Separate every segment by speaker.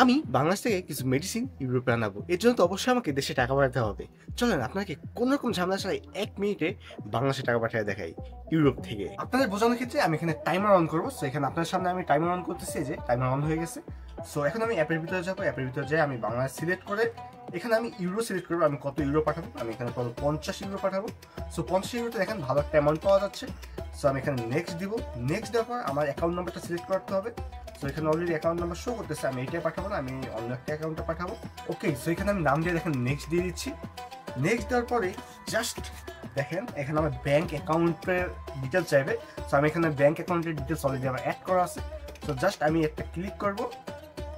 Speaker 1: আমি বাংলাদেশ থেকে কিছু মেডিসিন ইউরোপে আনাবো, এর জন্য তো অবশ্যই আমাকে দেশে টাকা পাঠাতে হবে। চলেন আপনাকে কোনো রকম ঝামেলা ছাড়াই 1 মিনিটে বাংলাদেশে টাকা পাঠিয়ে দেখাই ইউরোপ থেকে। আপনাদের বোঝানোর ক্ষেত্রে আমি এখানে টাইমার অন করবো। সো এখানে আপনার সামনে আমি টাইমার অন করতেছি, যে টাইমার অন হয়ে গেছে। সো এখন আমি অ্যাপের ভিতরে যাবো, অ্যাপের ভিতরে যাই আমি বাংলাদেশ সিলেক্ট করে এখানে আমি ইউরো সিলেক্ট করবো, আমি কত ইউরো পাঠাবো। আমি এখানে কত 50 ইউরো পাঠাবো। সো 50 ইউরোতে দেখেন ভালো একটা অ্যামাউন্ট পাওয়া যাচ্ছে। সো আমি এখানে নেক্সট দিব। নেক্সট দেওয়ার পর আমার অ্যাকাউন্ট নাম্বারটা সিলেক্ট করতে হবে। সো এখানে অলরেডি অ্যাকাউন্ট নাম্বার শো করতেছে, আমি এইটাই পাঠাবো না, আমি অন্য একটা অ্যাকাউন্টে পাঠাবো। ওকে, সো এখানে আমি নাম দিয়ে দেখেন নেক্সট দিয়ে দিচ্ছি। নেক্সট দেওয়ার পরে জাস্ট দেখেন এখানে আমার ব্যাঙ্ক অ্যাকাউন্টের ডিটেলস চাইবে। সো আমি এখানে ব্যাঙ্ক অ্যাকাউন্টের ডিটেলস অলরেডি আমার অ্যাড করা আছে। সো জাস্ট আমি একটা ক্লিক করব,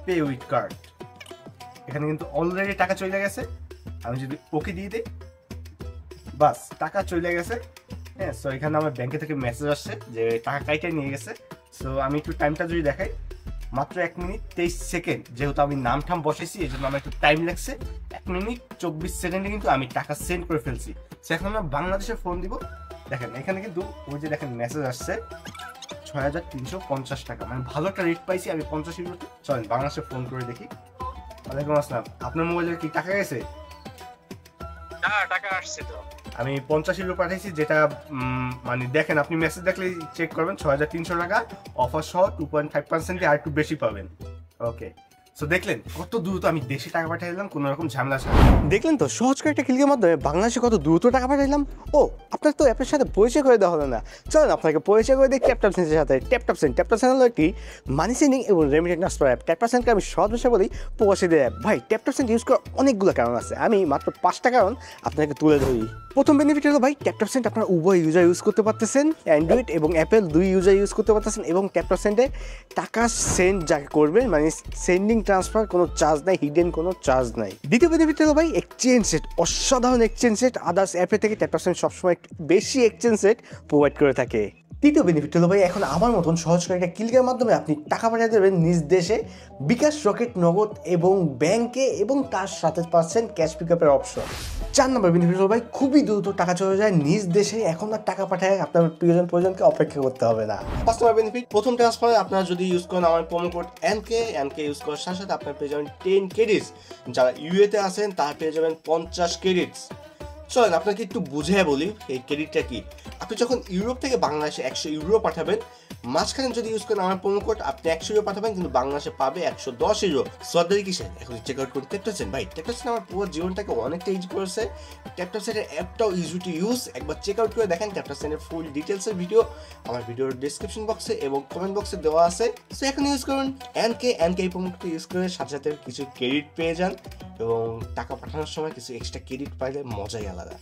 Speaker 1: পে উইথ কার্ড। এখানে কিন্তু অলরেডি টাকা চলে গেছে। আমি যদি ওকে দিয়ে দিই, বাস টাকা চলে গেছে। হ্যাঁ, সো এখানে আমার ব্যাংকে থেকে মেসেজ আসছে যে টাকা কাইটা নিয়ে গেছে। সো আমি একটু টাইমটা যদি দেখাই, মাত্র 1 মিনিট 23 সেকেন্ড। যেহেতু আমি নাম ঠাম বসেছি এই জন্য আমার একটু টাইম লাগছে। 1 মিনিট 24 সেকেন্ডে কিন্তু আমি টাকা সেন্ড করে ফেলছি। সো এখন আমরা বাংলাদেশে ফোন দিব। দেখেন এখানে কিন্তু ওই যে দেখেন মেসেজ আসছে 6350 টাকা, মানে ভালো একটা রেট পাইছি আমি 50 ইউরোতে। চলেন বাংলাদেশে ফোন করে দেখি। ওয়ালাইকুম আসসালাম, আপনার মোবাইলে কি টাকা গেছে?
Speaker 2: টাকা আসছে তো।
Speaker 1: আমি 50 ইউরো পাঠাইছি, যেটা মানে দেখেন আপনি মেসেজ দেখলে চেক করবেন 6300 টাকা অফার সহ 2.5% আর একটু বেশি পাবেন। ওকে, সো দেখলেন কত দ্রুত আমি দেশে টাকা পাঠিয়ে দিলাম কোনো রকম ঝামেলা ছাড়া। দেখলেন তো সহজ করে একটা ক্লিকের মাধ্যমে বাংলাদেশে কত দ্রুত টাকা পাঠাইলাম। ও আপনার তো অ্যাপের সাথে পরিচয় করে দেওয়া হলো না। চলেন আপনাকে পরিচয় করে দিই ট্যাপটপ সেন্সের সাথে। ট্যাপটপ সেন্স হলো একটি মানি সেন্ডিং এবং রেমিটেন্স ট্রান্সফার অ্যাপ। ট্যাপটপ সেন্সকে আমি সহজ ভাষা বলি প্রবাসীদের অ্যাপ। ভাই ট্যাপটপ সেন্স ইউজ করার অনেকগুলো কারণ আছে, আমি মাত্র 5টা কারণ আপনাকে তুলে ধরি। প্রথম বেনিফিট হলো ভাই ট্যাপটপ সেন্ট আপনার উভয় ইউজার ইউজ করতে পারতেছেন, অ্যান্ড্রয়েড এবং অ্যাপেল দুই ইউজার ইউজ করতে পারতেছেন। এবং ট্যাপটপ সেন্টে টাকা সেন্ড যাকে করবেন মানে সেন্ডিং ট্রান্সফার কোনো চার্জ নাই, হিডেন কোনো চার্জ নাই। দ্বিতীয় বেনিফিট হলো ভাই এক্সচেঞ্জ রেট, অসাধারণ এক্সচেঞ্জ রেট। আদার্স অ্যাপে থেকে ট্যাপটপ সেন্ট সবসময় একটু বেশি এক্সচেঞ্জ রেট প্রোভাইড করে থাকে। তৃতীয় বেনিফিট হলো ভাই এখন আমার মতন সহজ করে একটা ক্লিকের মাধ্যমে আপনি টাকা পাঠিয়ে দেবেন নিজ দেশে বিকাশ, রকেট, নগদ এবং ব্যাংকে, এবং তার সাথে পাচ্ছেন ক্যাশ পিকআপের অপশন। 4 নম্বর বেনিফিট হলো ভাই খুবই দ্রুত টাকা চলে যায় নিজ দেশে, এখন আর টাকা পাঠায় আপনার প্রিয়জনকে অপেক্ষা করতে হবে না। 5 নম্বর বেনিফিট, প্রথম ট্রান্সফারে আপনারা যদি ইউজ করেন আমার প্রোমো কোড এনকে ইউজ করার সাথে সাথে আপনারা পেয়ে যাবেন 10 ক্রেডিটস। যারা ইউএতে আছেন তারা পেয়ে যাবেন 50 ক্রেডিটস। চলেন আপনাকে একটু বুঝিয়ে বলি এই ক্রেডিটটা কি। আপনি যখন ইউরোপ থেকে বাংলাদেশে 100 ইউরো পাঠাবেন, মাঝখানে যদি ইউজ করেন আমার প্রোমো কোড, আপনি 100 ইউরো পাঠাবেন কিন্তু বাংলাদেশে পাবে 110 ইউরো। সরদারি কিসের, এখন চেক আউট করতে ট্যাপটাপসেন। ভাই ট্যাপটাপসেন আমার পুরো জীবনটাকে অনেকটা ইজি করেছে। ট্যাপটাপসেনের অ্যাপটাও ইজি টু ইউজ, একবার চেক আউট করে দেখেন। ট্যাপটাপসেনের ফুল ডিটেলসের ভিডিও আমার ভিডিওর ডিসক্রিপশন বক্সে এবং কমেন্ট বক্সে দেওয়া আছে। সো এখন ইউজ করুন এনকে এই প্রোমো কোডটা ইউজ করে সাথে সাথে কিছু ক্রেডিট পেয়ে যান, এবং টাকা পাঠানোর সময় কিছু এক্সট্রা ক্রেডিট পাইলে মজাই আলাদা।